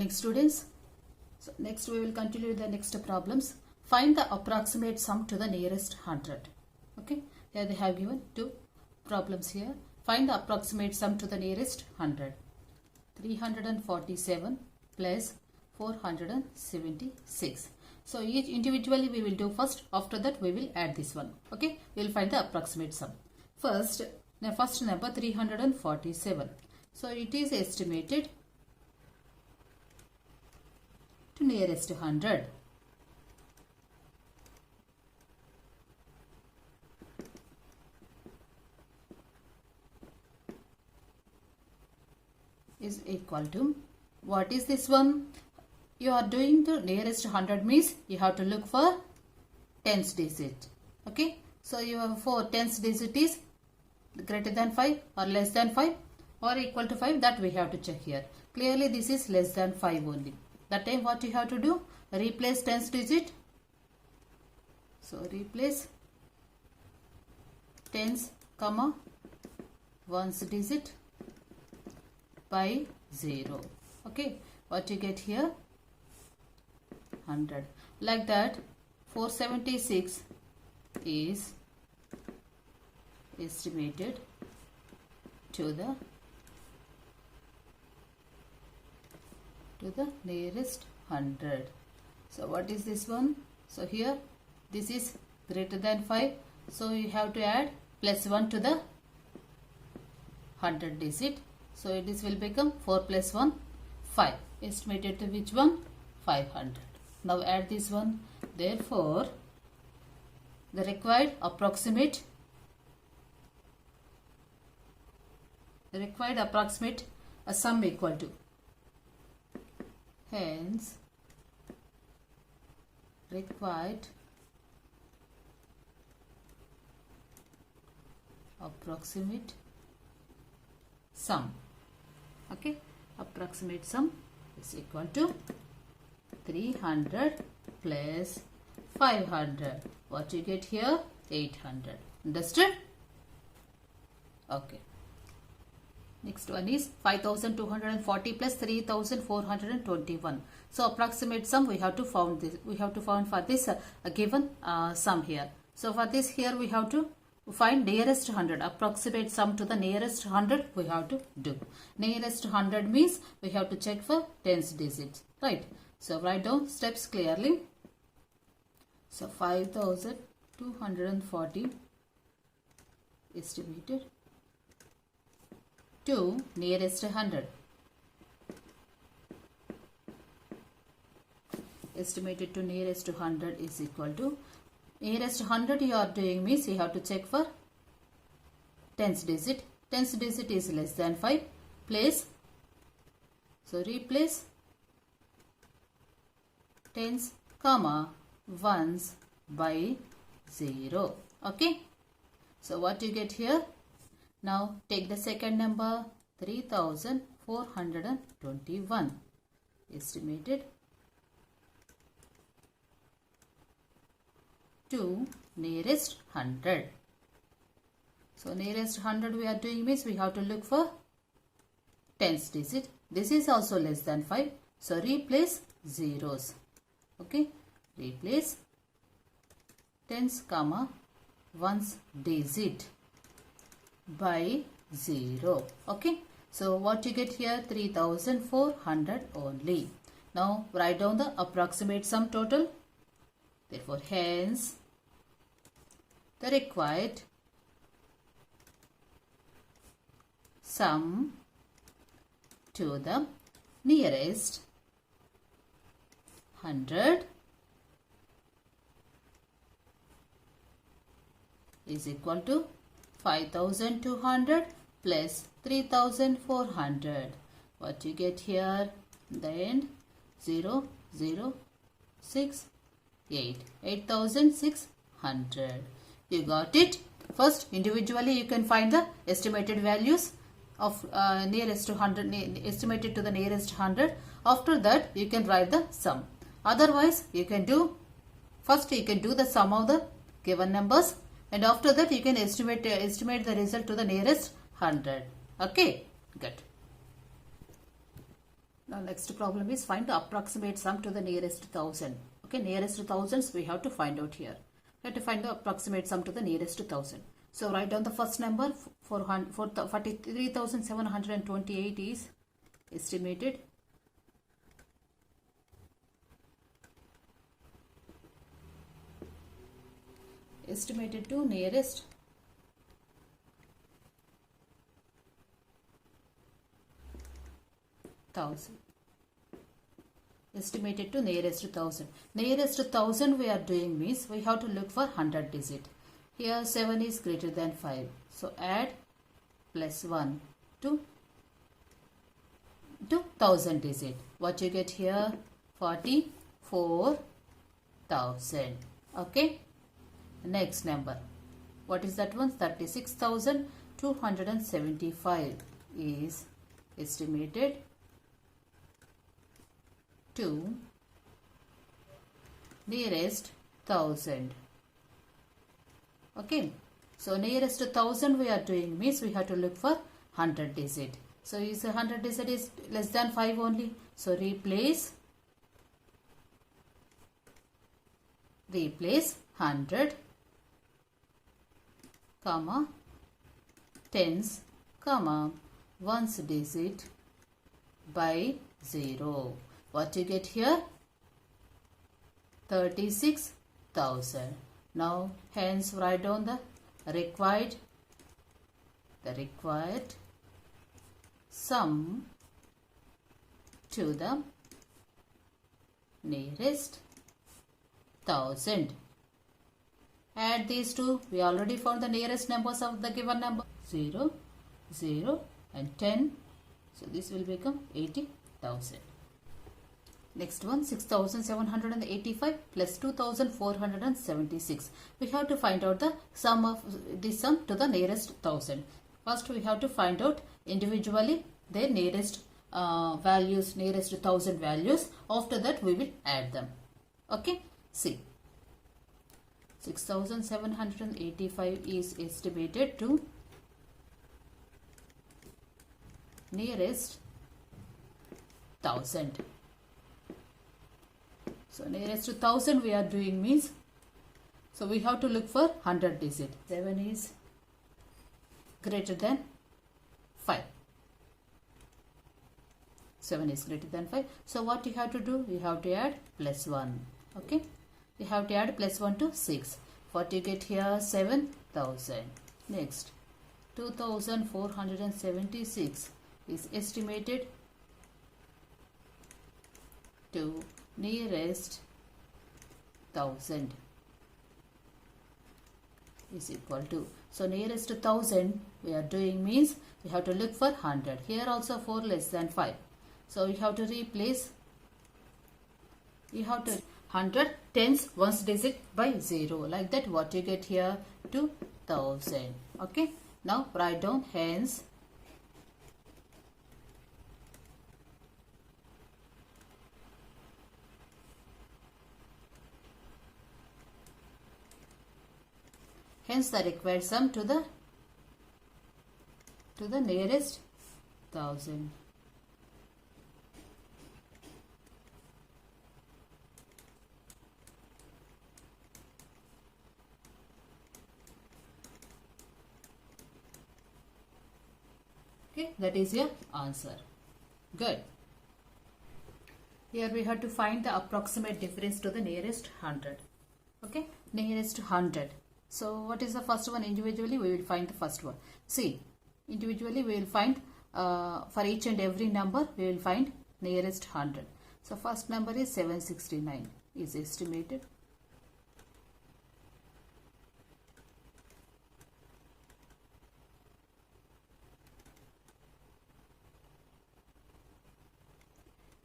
evening, students. So next we will continue the next problems. Find the approximate sum to the nearest 100. Okay, here they have given two problems here. Find the approximate sum to the nearest 100. 347 plus 476. So each individually we will do first. After that we will add this one. Okay, we will find the approximate sum. First, the first number 347. So it is estimated to nearest 100. Is equal to, what is this one? You are doing to nearest 100 means you have to look for tens digit. Okay, so you have for tens digit is greater than 5 or less than 5 or equal to 5, that we have to check here. Clearly this is less than 5 only. That time what you have to do? Replace tens digit. So replace tens comma ones digit by 0. Okay, what you get here? 100. Like that, 476 is estimated to the nearest 100. So what is this one? So here this is greater than 5. So you have to add plus 1 to the 100 digit. So this will become 4 plus 1, 5. Estimated to which one? 500. Now add this one. Therefore, the required approximate a sum equal to. Hence, required approximate sum. Okay, approximate sum is equal to 300 plus 500. What you get here? 800. Understood? Okay. Next one is 5240 plus 3421. So approximate sum we have to found this. We have to find for this given sum here. So for this here we have to find nearest 100. Approximate sum to the nearest 100 we have to do. Nearest 100 means we have to check for tens digits. Right. So write down steps clearly. So 5240 estimated to nearest 100. Estimated to nearest 100 is equal to, nearest 100 you are doing means you have to check for tens digit. Tens digit is less than 5. Place. So replace tens comma ones by 0. Okay. So what you get here? Now take the second number 3421 estimated to nearest 100. So nearest 100 we are doing means we have to look for tens digit. This is also less than 5. So replace zeros. Okay. Replace tens comma ones digit by 0. Okay. So what you get here? 3400 only. Now write down the approximate sum total. Therefore, hence the required sum to the nearest 100 is equal to 5200 plus 3400. What you get here? The end 0, 0, 6, 8. 8600. You got it? First, individually you can find the estimated values of nearest to 100, estimated to the nearest 100. After that, you can write the sum. Otherwise, you can do, first you can do the sum of the given numbers. And after that you can estimate the result to the nearest 100. Okay, good. Now next problem is find the approximate sum to the nearest thousand. Okay, nearest thousands we have to find out here. We have to find the approximate sum to the nearest thousand. So write down the first number. 43,728 is estimated. Estimated to nearest thousand. Estimated to nearest thousand. Nearest thousand we are doing means we have to look for 100 digit. Here 7 is greater than 5. So add plus 1 to 1000 digit. What you get here? 44,000. Okay. Next number. What is that one? 36,275 is estimated to nearest thousand. Okay. So nearest 1000 we are doing means we have to look for 100 digit. So is 100 digit is less than 5 only. So replace 100 comma tens comma ones digit by 0. What you get here? 36,000. Now hence write down the required sum to the nearest thousand. Add these two. We already found the nearest numbers of the given number. 0, 0 and 10. So this will become 80,000. Next one, 6,785 plus 2,476. We have to find out the sum of this sum to the nearest thousand. First we have to find out individually their nearest values, nearest thousand values. After that we will add them. Okay. See. 6,785 is estimated to nearest thousand. So nearest to 1000 we are doing means, so we have to look for 100 digit. 7 is greater than 5. 7 is greater than 5. So what you have to do? You have to add plus 1. Okay. You have to add plus 1 to 6. What you get here? 7,000. Next, 2,476 is estimated to nearest thousand is equal to. So nearest 1000 we are doing means we have to look for 100. Here also 4 less than 5. So you have to replace. You have to 100 tens ones digit by 0. Like that what you get here? 2000. Okay. Now write down hence the required sum to the nearest thousand. Okay, that is your answer. Good. Here we have to find the approximate difference to the nearest 100. Okay, nearest 100. So what is the first one? Individually we will find the first one. See, individually we will find for each and every number we will find nearest 100. So first number is 769 is estimated.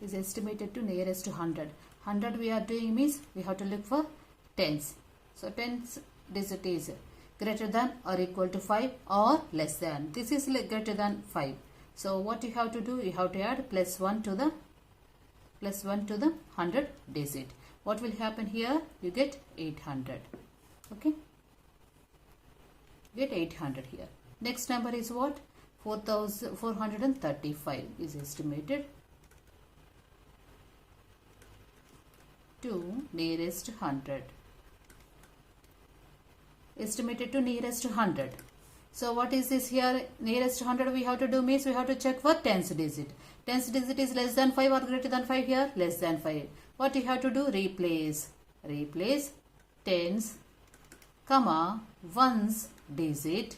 Is estimated to nearest 100. 100 we are doing means we have to look for tens. So tens digit is greater than or equal to 5 or less than. This is greater than 5. So what you have to do? You have to add plus 1 to the 100 digit. What will happen here? You get 800. Okay. Get 800 here. Next number is what? 4,435 is estimated to nearest 100. Estimated to nearest 100. So what is this here? Nearest 100 we have to do means we have to check for tens digit. Tens digit is less than 5 or greater than 5 here? Less than 5. What you have to do? Replace. Replace tens, comma, ones digit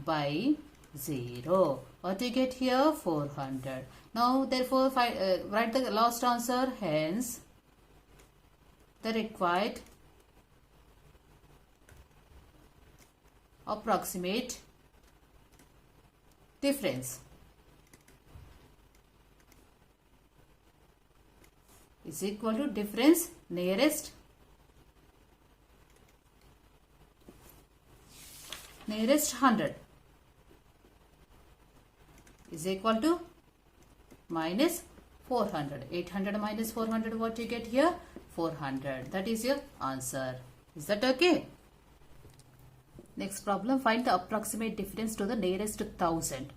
by 0. What do you get here? 400. Now therefore write the last answer. Hence the required approximate difference is equal to difference nearest 100 is equal to minus 400. 800 minus 400, what you get here? 400. That is your answer. Is that okay? Next problem, find the approximate difference to the nearest 1000.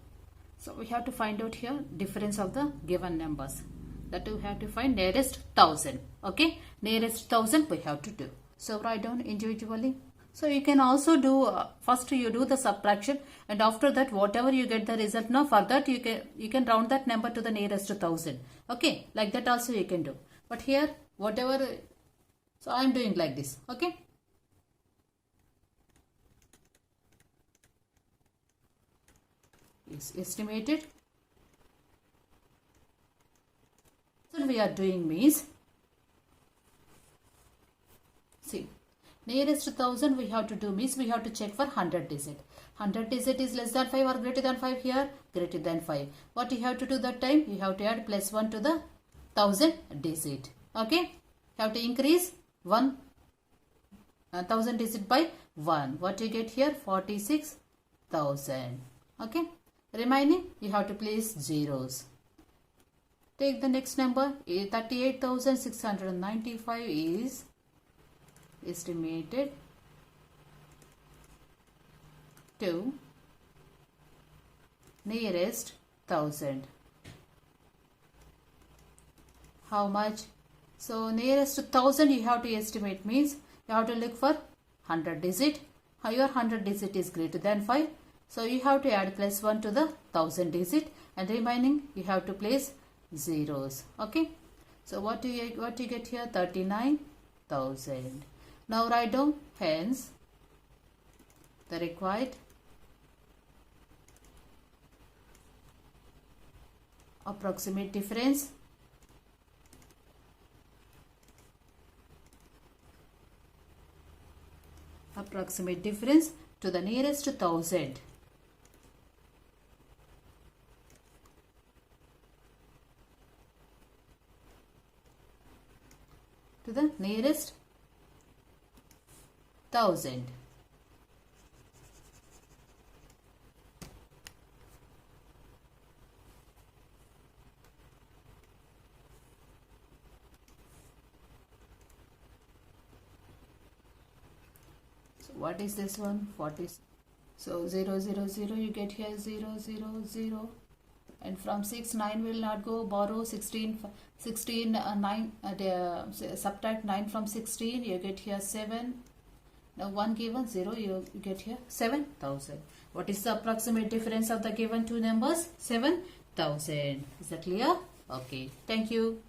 So we have to find out here difference of the given numbers. That we have to find nearest 1000. Okay, nearest 1000 we have to do. So write down individually. So you can also do first you do the subtraction, and after that whatever you get the result now, for that you can round that number to the nearest 1000. Okay, like that also you can do. But here whatever, so I am doing like this. Okay. Is estimated. So we are doing means, see, nearest 1000 we have to do means we have to check for 100 digit. 100 digit is less than 5 or greater than 5 here? Greater than 5. What you have to do that time? You have to add plus 1 to the 1000 digit. Okay? You have to increase 1000 digit by 1. What you get here? 46,000. Okay? Remaining, you have to place zeros. Take the next number. 38,695 is estimated to nearest 1000. How much? So nearest 1000 you have to estimate means you have to look for 100 digit. Your 100 digit is greater than 5. So you have to add plus 1 to the 1000 digit, and remaining you have to place zeros. Okay. So what do you get here? 39,000. Now write down hence the required approximate difference to the nearest 1000. To the nearest 1000. So what is this one? 40. So 0, 0, 0 you get here 0, 0, 0. And from 6, 9 will not go. Borrow 16, 9, subtract 9 from 16, you get here 7. Now 1 given 0, you get here 7,000. What is the approximate difference of the given two numbers? 7,000. Is that clear? Okay. Thank you.